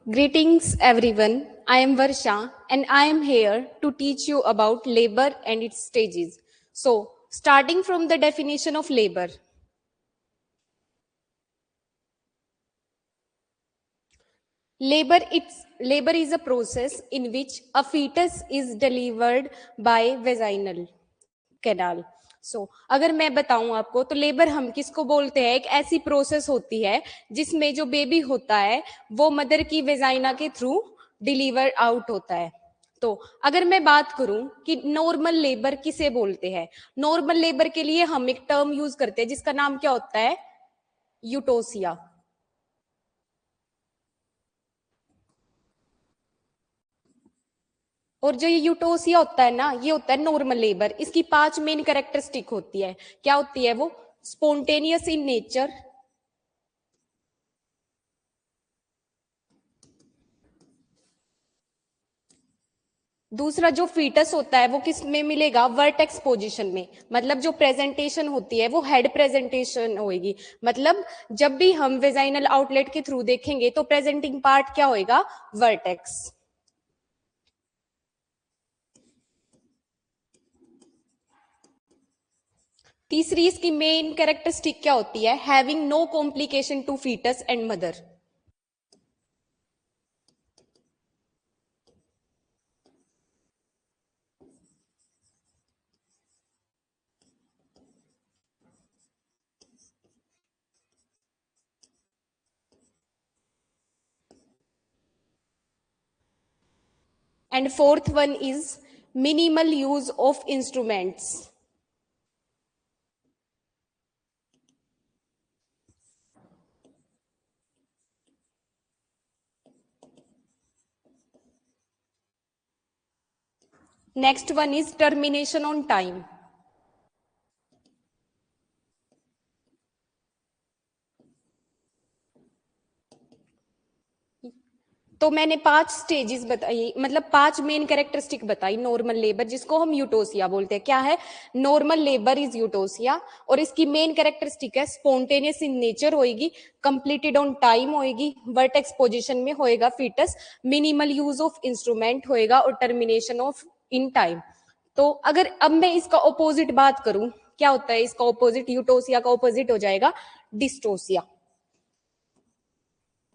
Greetings, everyone. I am Varsha and I am here to teach you about labor and its stages. So, starting from the definition of labor. Labor is a process in which a fetus is delivered by vaginal canal. अगर मैं बताऊं आपको तो labour हम किसको बोलते हैं? एक ऐसी प्रोसेस होती है जिसमें जो बेबी होता है वो मदर की वेजाइना के थ्रू डिलीवर आउट होता है. तो अगर मैं बात करूं कि नॉर्मल लेबर किसे बोलते हैं, नॉर्मल लेबर के लिए हम एक टर्म यूज करते हैं जिसका नाम क्या होता है? यूटोसिया. और जो ये यूटोसिया होता है ना, ये होता है नॉर्मल लेबर. इसकी 5 मेन कैरेक्टरिस्टिक होती है. क्या होती है वो? Spontaneous in nature. दूसरा जो फीटस होता है वो किस में मिलेगा? वर्टेक्स पोजीशन में. मतलब जो प्रेजेंटेशन होती है वो हेड प्रेजेंटेशन होगी. मतलब जब भी हम वेजाइनल आउटलेट के थ्रू देखेंगे तो प्रेजेंटिंग पार्ट क्या होएगा? वर्टेक्स. तीसरी इसकी मेन कैरेक्टरिस्टिक क्या होती है? Having no complication to foetus and mother. And fourth one is minimal use of instruments. Next one is termination on time. तो मैंने 5 स्टेजेस बताई, मतलब 5 मेन कैरेक्टरिस्टिक बताई नॉर्मल लेबर, जिसको हम यूटोसिया बोलते हैं. क्या है? Normal labour is eutocia. और इसकी मेन कैरेक्टरिस्टिक है स्पॉन्टेनियस इन नेचर होएगी, कंप्लीटेड ऑन टाइम होएगी, वर्टेक्स पोजीशन में होएगा foetus, minimal use of instrument होएगा और टर्मिनेशन ऑफ इन टाइम. तो अगर अब मैं इसका ऑपोजिट बात करूं, क्या होता है इसका ऑपोजिट? यूटोसिया का ऑपोजिट हो जाएगा डिस्टोसिया.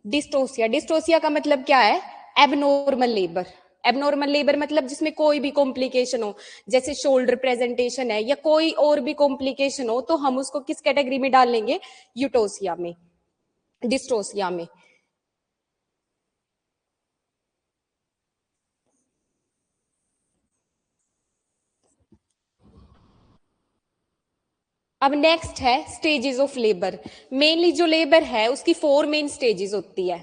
डिस्टोसिया का मतलब क्या है? Abnormal labour. एबनॉर्मल लेबर मतलब जिसमें कोई भी कॉम्प्लिकेशन हो, जैसे शोल्डर प्रेजेंटेशन है या कोई और भी कॉम्प्लिकेशन हो, तो हम उसको किस कैटेगरी में डाल लेंगे? यूटोसिया में, डिस्टोसिया में. अब नेक्स्ट है स्टेजेस ऑफ लेबर. मेनली जो लेबर है उसकी 4 मेन स्टेजेस होती है.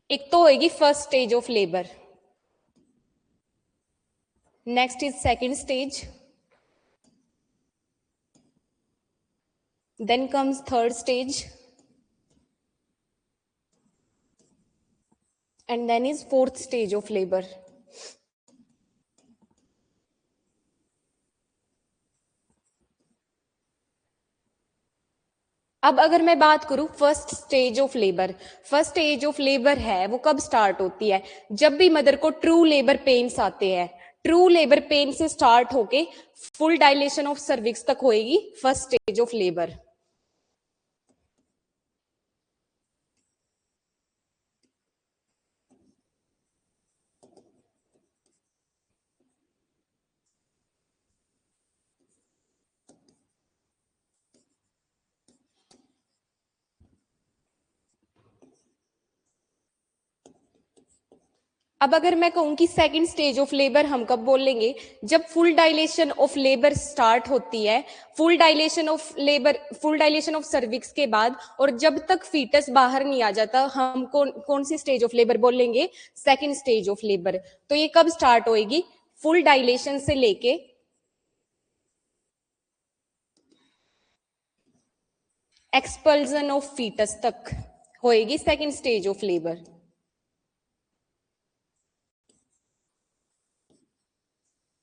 एक तो होगी first stage of labour, next is second stage, then comes third stage, and then is fourth stage of labor. अब अगर मैं बात करूं first stage of labour, first stage of labour है वो कब स्टार्ट होती है? जब भी मदर को ट्रू लेबर पेन्स आते हैं. ट्रू लेबर पेन से स्टार्ट होके फुल डायलेशन ऑफ सर्विक्स तक होएगी फर्स्ट स्टेज ऑफ लेबर. अब अगर मैं कहूं कि सेकंड स्टेज ऑफ लेबर हम कब बोलेंगे? जब full dilation of labour start होती है, full dilation of labour, full dilation of cervix के बाद, और जब तक फीटस बाहर नहीं आ जाता, हम कौन सी स्टेज ऑफ लेबर बोलेंगे? Second stage of labour. तो ये कब स्टार्ट होएगी? फुल डायलेशन से लेके एक्सपल्जन ऑफ फीटस तक होएगी second stage of labour.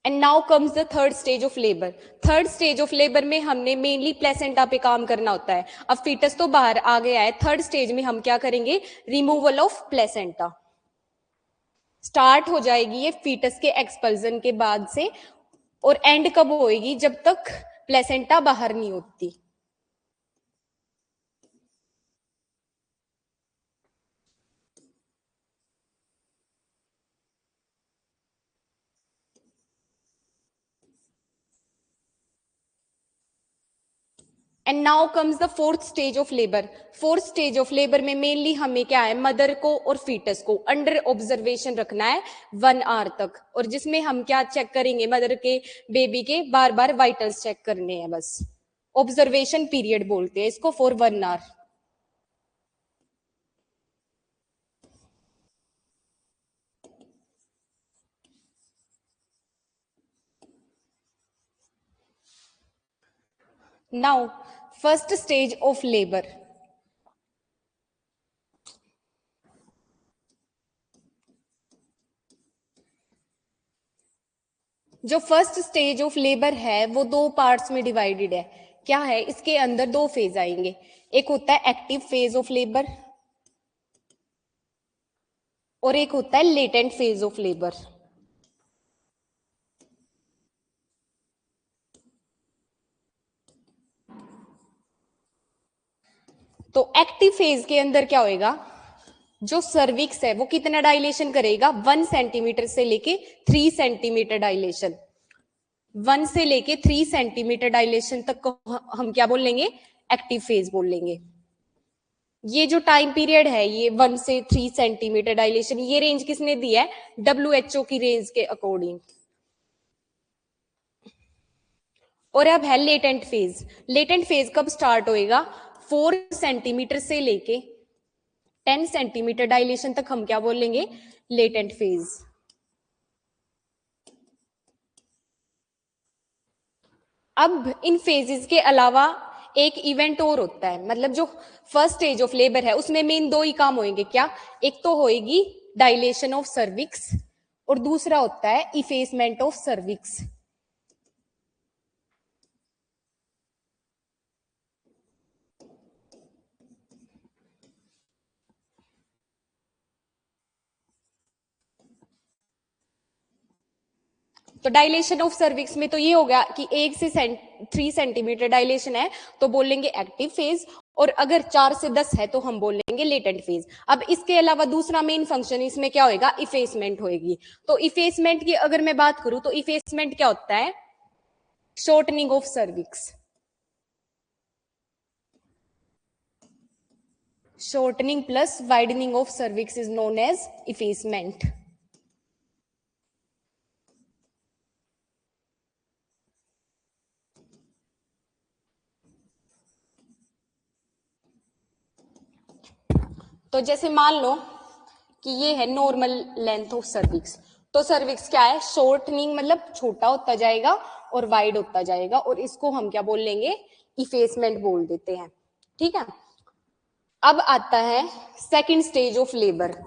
And now comes the third stage of labour. Third stage of labour में हमने मेनली प्लेसेंटा पे काम करना होता है। अब फीटस तो बाहर आ गया है, थर्ड स्टेज में हम क्या करेंगे, रिमूवल ऑफ प्लेसेंटा। स्टार्ट हो जाएगी ये फीटस के एक्सपल्जन के बाद से, और एंड कब होएगी, जब तक प्लेसेंटा बाहर नहीं होती। And now comes the fourth stage of labour. Fourth stage of labour में मेनली हमें क्या है, मदर को और फीटस को अंडर ऑब्जर्वेशन रखना है 1 आवर तक, और जिसमें हम क्या चेक करेंगे, मदर के बेबी के बार बार वाइटल्स चेक करने हैं बस। ऑब्जर्वेशन पीरियड बोलते हैं इसको, for 1 hour. Now first stage of labour. जो फर्स्ट स्टेज ऑफ लेबर है वो 2 पार्ट्स में डिवाइडेड है। क्या है, इसके अंदर 2 फेज आएंगे। एक होता है एक्टिव फेज ऑफ लेबर और एक होता है लेटेंट फेज ऑफ लेबर। तो एक्टिव फेज के अंदर क्या होएगा, जो सर्विक्स है वो कितना डायलेशन करेगा, 1 सेंटीमीटर से लेके 3 सेंटीमीटर डायलेशन। 1 से लेके 3 सेंटीमीटर डायलेशन तक को हम क्या बोल लेंगे, एक्टिव फेज बोल लेंगे। ये जो टाइम पीरियड है, ये 1 से 3 सेंटीमीटर डायलेशन, ये रेंज किसने दी है, WHO की रेंज के अकॉर्डिंग। और अब है लेटेंट फेज। लेटेंट फेज कब स्टार्ट होएगा, 4 सेंटीमीटर से लेके 10 सेंटीमीटर डायलेशन तक हम क्या बोल लेंगे, लेटेंट फेज। अब इन फेजेस के अलावा एक इवेंट और होता है, मतलब जो फर्स्ट स्टेज ऑफ लेबर है उसमें मेन 2 ही काम होंगे। क्या, एक तो होएगी डायलेशन ऑफ सर्विक्स और दूसरा होता है इफेसमेंट ऑफ सर्विक्स। तो डायलेशन ऑफ सर्विक्स में तो ये हो गया कि 1 से 3 सेंटीमीटर डायलेशन है तो बोलेंगे एक्टिव फेज, और अगर 4 से 10 है तो हम बोलेंगे लेटेंट फेज। अब इसके अलावा दूसरा मेन फंक्शन इसमें क्या होएगा, इफेसमेंट होएगी। तो इफेसमेंट की अगर मैं बात करूं तो इफेसमेंट क्या होता है, shortening of cervix. Shortening plus widening of cervix is known as effacement. तो जैसे मान लो कि ये है नॉर्मल लेंथ ऑफ सर्विक्स, तो सर्विक्स क्या है, शॉर्टनिंग मतलब छोटा होता जाएगा और वाइड होता जाएगा, और इसको हम क्या बोल लेंगे, इफेसमेंट बोल देते हैं। ठीक है, अब आता है सेकंड स्टेज ऑफ लेबर।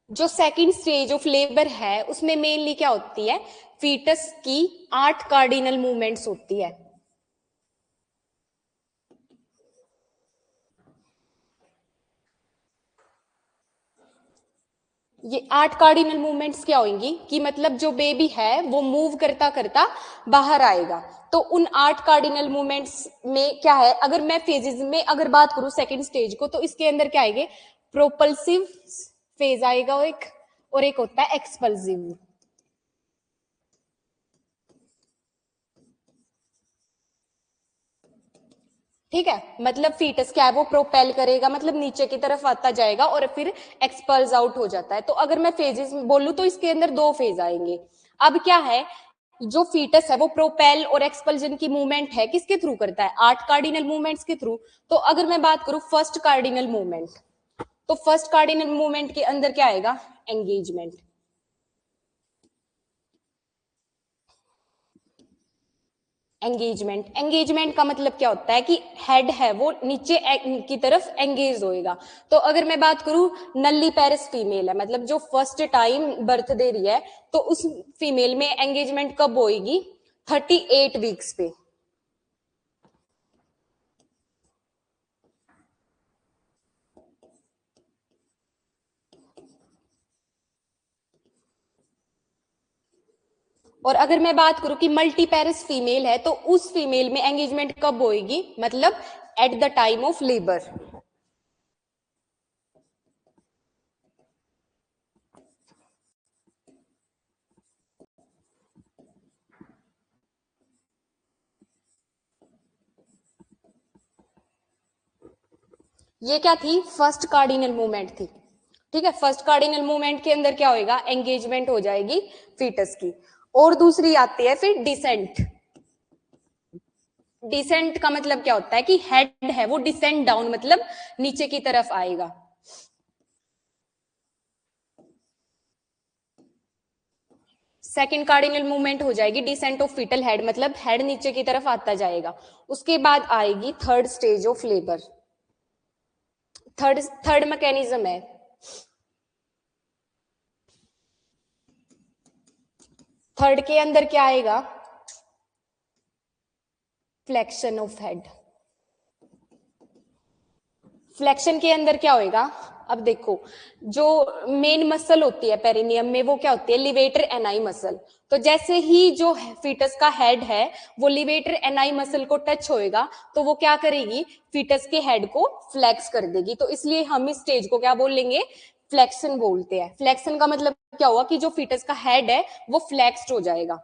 जो सेकंड स्टेज ऑफ लेबर है उसमें मेनली क्या होती है, फीटस की 8 कार्डिनल मूवमेंट्स होती है। ये 8 कार्डिनल मूवमेंट्स क्या होंगी कि मतलब जो बेबी है वो मूव करता करता बाहर आएगा। तो उन 8 कार्डिनल मूवमेंट्स में क्या है, अगर मैं फेजेस में अगर बात करूं सेकंड स्टेज को, तो इसके अंदर क्या आएंगे, प्रोपल्सिव फेज आएगा और एक होता है एक्सपल्सिव। ठीक है, मतलब फीटस क्या है, वो प्रोपेल करेगा, मतलब नीचे की तरफ आता जाएगा और फिर एक्सपल्स आउट हो जाता है। तो अगर मैं फेजेस बोलूं तो इसके अंदर 2 फेज आएंगे। अब क्या है, जो फीटस है वो प्रोपेल और एक्सपल्जन की मूवमेंट है किसके थ्रू करता है, 8 कार्डिनल मूवमेंट्स के थ्रू। तो अगर मैं बात करूं फर्स्ट कार्डिनल मूवमेंट, तो फर्स्ट कार्डिनल मूवमेंट के अंदर क्या आएगा, एंगेजमेंट। एंगेजमेंट, एंगेजमेंट का मतलब क्या होता है कि हेड है वो नीचे की तरफ एंगेज होएगा। तो अगर मैं बात करूं नल्ली पेरिस फीमेल है, मतलब जो फर्स्ट टाइम बर्थ दे रही है, तो उस फीमेल में एंगेजमेंट कब होएगी? 38 वीक्स पे। और अगर मैं बात करूं कि मल्टी पेरिस फीमेल है, तो उस फीमेल में एंगेजमेंट कब होएगी? मतलब at the time of labour. ये क्या थी? फर्स्ट कार्डिनल मूवमेंट थी। ठीक है, फर्स्ट कार्डिनल मूवमेंट के अंदर क्या होएगा? एंगेजमेंट हो जाएगी फीटस की। और दूसरी आती है फिर डिसेंट। डिसेंट का मतलब क्या होता है कि हेड है वो डिसेंट डाउन, मतलब नीचे की तरफ आएगा। सेकेंड कार्डिनल मूवमेंट हो जाएगी डिसेंट ऑफ फीटल हेड, मतलब हेड नीचे की तरफ आता जाएगा। उसके बाद आएगी third stage of labour. Third third mechanism है। थर्ड के अंदर क्या आएगा? Flexion of head. फ्लेक्शन के अंदर क्या होएगा? अब देखो, जो मेन मसल होती है पेरिनियम में वो क्या होती है? Levator एनाई muscle. तो जैसे ही जो फीटस का हेड है वो लिवेटर एनाई मसल को टच होएगा, तो वो क्या करेगी? फीटस के हेड को फ्लेक्स कर देगी। तो इसलिए हम इस स्टेज को क्या बोल लेंगे? फ्लेक्शन बोलते हैं। फ्लेक्शन का मतलब क्या हुआ कि जो फीटस का हेड है वो फ्लेक्स्ड हो जाएगा।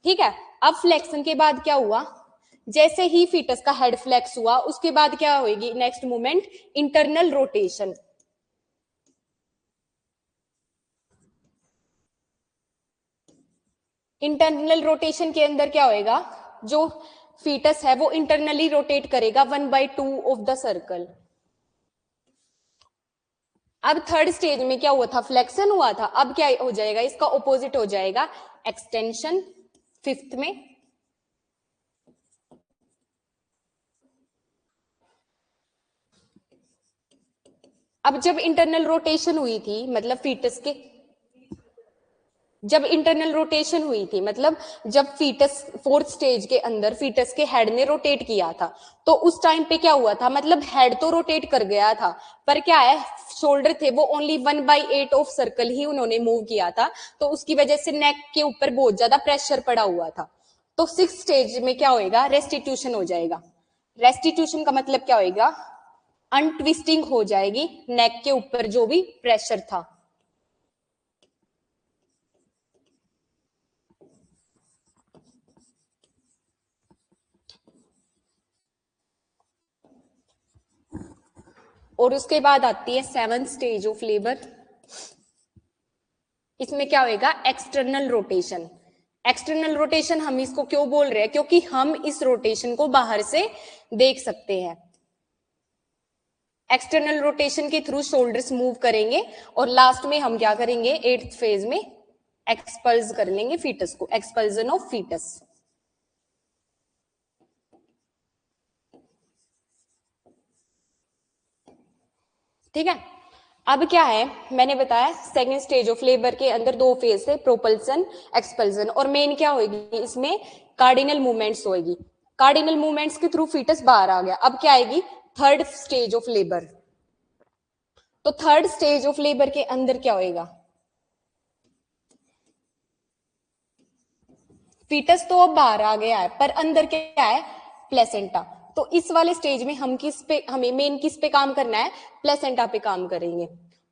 ठीक है, अब फ्लेक्शन के बाद क्या हुआ? जैसे ही फीटस का हेड फ्लेक्स हुआ, उसके बाद क्या होगी next movement? Internal rotation. Internal rotation के अंदर क्या होएगा? जो फीटस है वो इंटरनली रोटेट करेगा 1/2 ऑफ द सर्कल। अब थर्ड स्टेज में क्या हुआ था? फ्लेक्शन हुआ था। अब क्या हो जाएगा? इसका ऑपोजिट हो जाएगा एक्सटेंशन फिफ्थ में। अब जब इंटरनल रोटेशन हुई थी, मतलब फीटस के, जब इंटरनल रोटेशन हुई थी, मतलब जब फीटस फोर्थ स्टेज के अंदर फीटस के हेड ने रोटेट किया था, तो उस टाइम पे क्या हुआ था? मतलब हेड तो रोटेट कर गया था, पर क्या है, शोल्डर थे वो ओनली 1/8 ऑफ सर्कल ही उन्होंने मूव किया था। तो उसकी वजह से नेक के ऊपर बहुत ज्यादा प्रेशर पड़ा हुआ था। तो सिक्स स्टेज में क्या होएगा? रेस्टिट्यूशन हो जाएगा। रेस्टिट्यूशन का मतलब क्या होएगा? अनट्विस्टिंग हो जाएगी नेक के ऊपर जो भी प्रेशर था। और उसके बाद आती है सेवंथ स्टेज ऑफ लेबर। इसमें क्या होएगा? External rotation. एक्सटर्नल रोटेशन हम इसको क्यों बोल रहे हैं? क्योंकि हम इस रोटेशन को बाहर से देख सकते हैं। एक्सटर्नल रोटेशन के थ्रू शोल्डर्स मूव करेंगे और लास्ट में हम क्या करेंगे? एट्थ फेज में एक्सपल्स कर लेंगे फीटस को, एक्सपल्जन ऑफ फीटस। ठीक है, अब क्या है? मैंने बताया सेकेंड स्टेज ऑफ लेबर के अंदर दो फेज है, प्रोपल्सन एक्सपल्सन, और मेन क्या होगी इसमें? कार्डिनल मूवमेंट्स होगी। कार्डिनल मूवमेंट्स के थ्रू फीटस बाहर आ गया। अब क्या आएगी? Third stage of labour. तो थर्ड स्टेज ऑफ लेबर के अंदर क्या होएगा? फीटस तो अब बाहर आ गया है, पर अंदर क्या है? प्लेसेंटा। तो इस वाले स्टेज में हम किस पे, हमें मेन किस पे काम करना है? प्लेसेंटा पे काम करेंगे।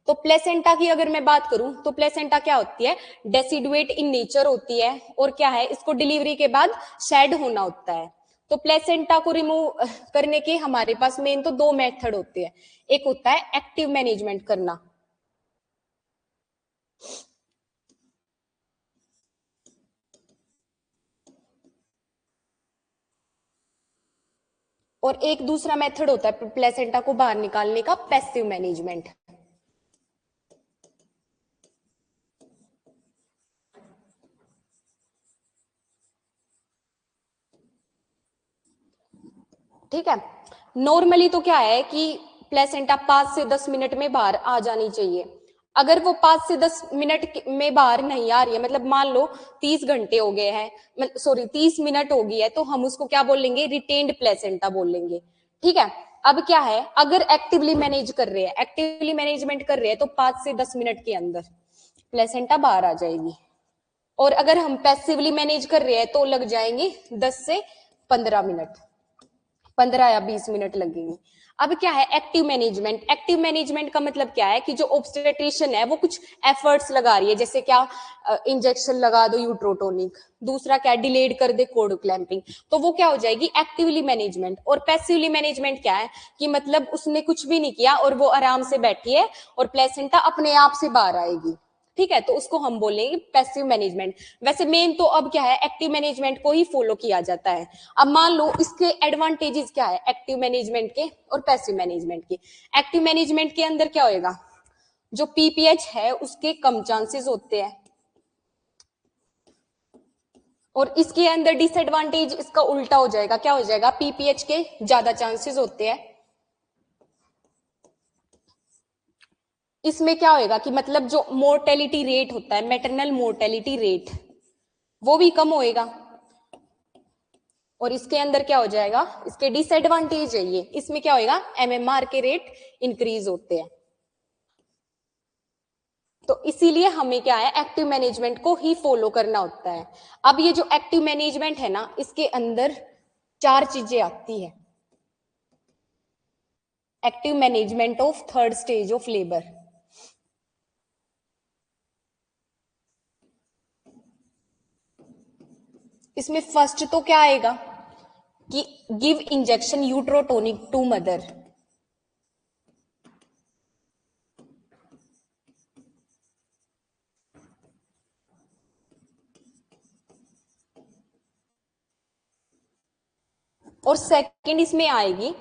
तो प्लेसेंटा की अगर मैं बात करूं, तो प्लेसेंटा क्या होती है? डेसिडुएट इन नेचर होती है, और क्या है, इसको डिलीवरी के बाद शेड होना होता है। तो प्लेसेंटा को रिमूव करने के हमारे पास मेन तो दो मेथड होते हैं। एक होता है एक्टिव मैनेजमेंट करना, और एक दूसरा मेथड होता है प्लेसेंटा को बाहर निकालने का, पैसिव मैनेजमेंट। ठीक है। नॉर्मली तो क्या है कि प्लेसेंटा 5 से 10 मिनट में बाहर आ जानी चाहिए। अगर वो 5 से 10 मिनट में बाहर नहीं आ रही है, मतलब मान लो 30 घंटे हो गए हैं, सॉरी 30 मिनट हो गई है, तो हम उसको क्या बोलेंगे, रिटेन्ड प्लेसेंटा बोलेंगे। ठीक है। अब क्या है, अगर एक्टिवली मैनेज कर रहे हैं, एक्टिवली मैनेजमेंट कर रहे हैं, तो 5 से 10 मिनट के अंदर प्लेसेंटा बाहर आ जाएगी। और अगर हम पैसिवली मैनेज कर रहे हैं तो लग जाएंगे 10 से 15 मिनट, 15 या 20 मिनट लगेंगे। अब क्या है एक्टिव मैनेजमेंट। एक्टिव मैनेजमेंट का मतलब क्या है कि जो ऑब्स्टेट्रिशियन है वो कुछ एफर्ट्स लगा रही है, जैसे क्या इंजेक्शन लगा दो यूट्रोटोनिक, दूसरा क्या डिलेड कर दे कोड क्लैंपिंग, तो वो क्या हो जाएगी एक्टिवली मैनेजमेंट। और पैसिवली मैनेजमेंट क्या है कि मतलब उसने कुछ भी नहीं किया और वो आराम से बैठी है और प्लेसेंटा अपने आप से बाहर आएगी। ठीक है, तो उसको हम बोलेंगे पैसिव मैनेजमेंट। वैसे मेन तो अब क्या है एक्टिव मैनेजमेंट को ही फॉलो किया जाता है। अब मान लो इसके एडवांटेजेस क्या है एक्टिव मैनेजमेंट के और पैसिव मैनेजमेंट के। एक्टिव मैनेजमेंट के अंदर क्या होएगा, जो पीपीएच है उसके कम चांसेस होते हैं, और इसके अंदर डिसएडवांटेज इसका उल्टा हो जाएगा, क्या हो जाएगा, पीपीएच के ज्यादा चांसेस होते हैं। इसमें क्या होएगा कि मतलब जो मोर्टेलिटी रेट होता है, मैटरनल मोर्टेलिटी रेट, वो भी कम होएगा। और इसके अंदर क्या हो जाएगा, इसके डिसएडवांटेज है ये, इसमें क्या होएगा, एमएमआर के रेट इंक्रीज होते हैं। तो इसीलिए हमें क्या है एक्टिव मैनेजमेंट को ही फॉलो करना होता है। अब ये जो एक्टिव मैनेजमेंट है ना, इसके अंदर 4 चीजें आती है। Active management of third stage of labour. इसमें फर्स्ट तो क्या आएगा कि गिव इंजेक्शन यूट्रोटोनिक टू मदर। और सेकंड इसमें आएगी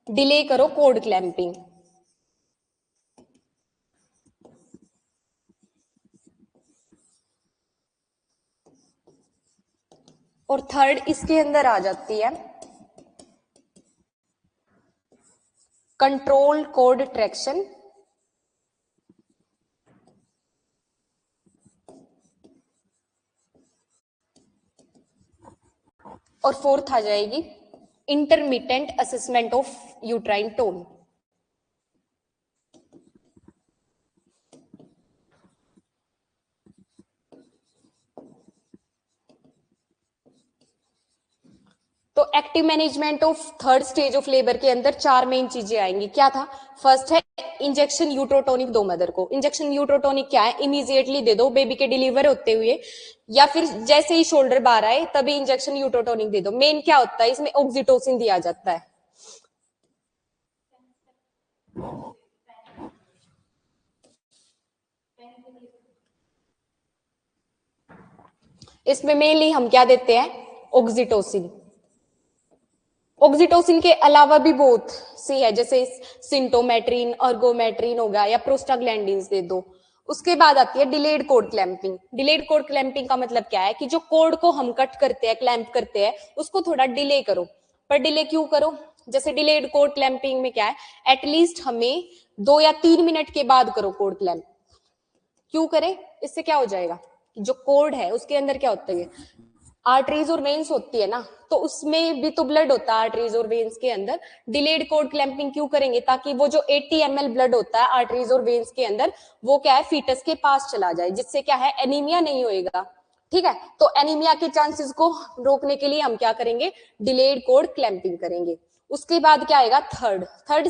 डिले करो कोड क्लैंपिंग। और थर्ड इसके अंदर आ जाती है कंट्रोल कोड ट्रैक्शन। और फोर्थ आ जाएगी intermittent assessment of uterine tone. तो active management of third stage of labour के अंदर 4 मेन चीजें आएंगी। क्या था, फर्स्ट है इंजेक्शन यूट्रोटोनिक दो मदर को। इंजेक्शन यूट्रोटोनिक क्या है, इमीडिएटली दे दो बेबी के डिलीवर होते हुए, या फिर जैसे ही शोल्डर बाहर आए तभी इंजेक्शन यूट्रोटोनिक दे दो। मेन क्या होता है इसमें, ऑक्सीटोसिन दिया जाता है। इसमें मेनली हम क्या देते हैं, ऑक्सीटोसिन। ऑक्सीटोसिन के अलावा भी बहुत सी है, जैसे सिंटोमेट्रिन, अर्गोमेट्रिन होगा, या प्रोस्टाग्लैंडिन्स दे दो। उसके बाद आती है delayed code clamping. Delayed code clamping का मतलब क्या है कि जो कोड को हम कट करते हैं, क्लैंप करते हैं, उसको थोड़ा डिले करो। पर डिले क्यों करो, जैसे डिलेड कोड क्लैंपिंग में क्या है, एटलीस्ट हमें 2 या 3 मिनट के बाद करो कोड क्लैंप। क्यों करें, इससे क्या हो जाएगा, जो कोड है उसके अंदर क्या होता है, आर्टरीज और वेन्स होती है ना, तो उसमें भी तो ब्लड होता है आर्टरीज और वेन्स के अंदर। डिलेड कोड क्लैंपिंग क्यों करेंगे, ताकि वो जो 80 ml ब्लड होता है आर्टरीज और वेन्स के अंदर, वो क्या है फीटस के पास चला जाए, जिससे क्या है एनीमिया नहीं होएगा। ठीक है, तो एनीमिया के चांसेस को रोकने के लिए हम क्या करेंगे, डिलेड कोड क्लैंपिंग करेंगे। उसके बाद क्या आएगा, थर्ड थर्ड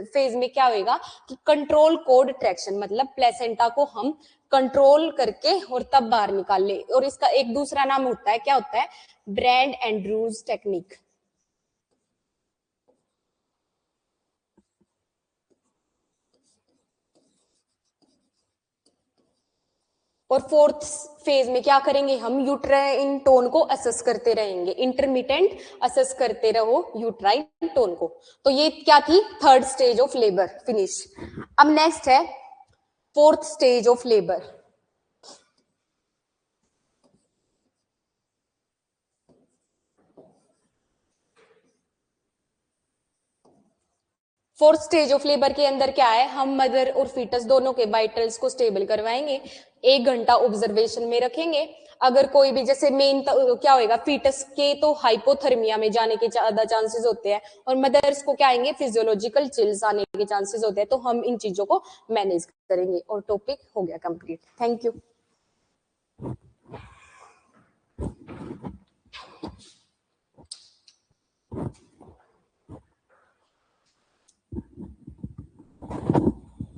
फेज में क्या होएगा कि कंट्रोल कोड ट्रैक्शन, मतलब प्लेसेंटा को हम कंट्रोल करके और तब बाहर निकाल ले। और इसका एक दूसरा नाम होता है, क्या होता है, ब्रैंड एंड्रूज टेक्निक। और फोर्थ फेज में क्या करेंगे, हम यूट्राइन टोन को असेस करते रहेंगे, इंटरमिटेंट असेस करते रहो यूट्राइन टोन को। तो ये क्या थी, third stage of labour finish. अब नेक्स्ट है fourth stage of labour. Fourth stage of labour के अंदर क्या है, हम मदर और फीटस दोनों के वाइटल्स को स्टेबल करवाएंगे, 1 घंटा ऑब्जर्वेशन में रखेंगे। अगर कोई भी जैसे मेन क्या होएगा, फीटस के तो हाइपोथर्मिया में जाने के ज्यादा चांसेस होते हैं और मदर्स को क्या आएंगे, फिजियोलॉजिकल चिल्स आने के चांसेस होते हैं। तो हम इन चीजों को मैनेज करेंगे और टॉपिक हो गया कंप्लीट। Thank you.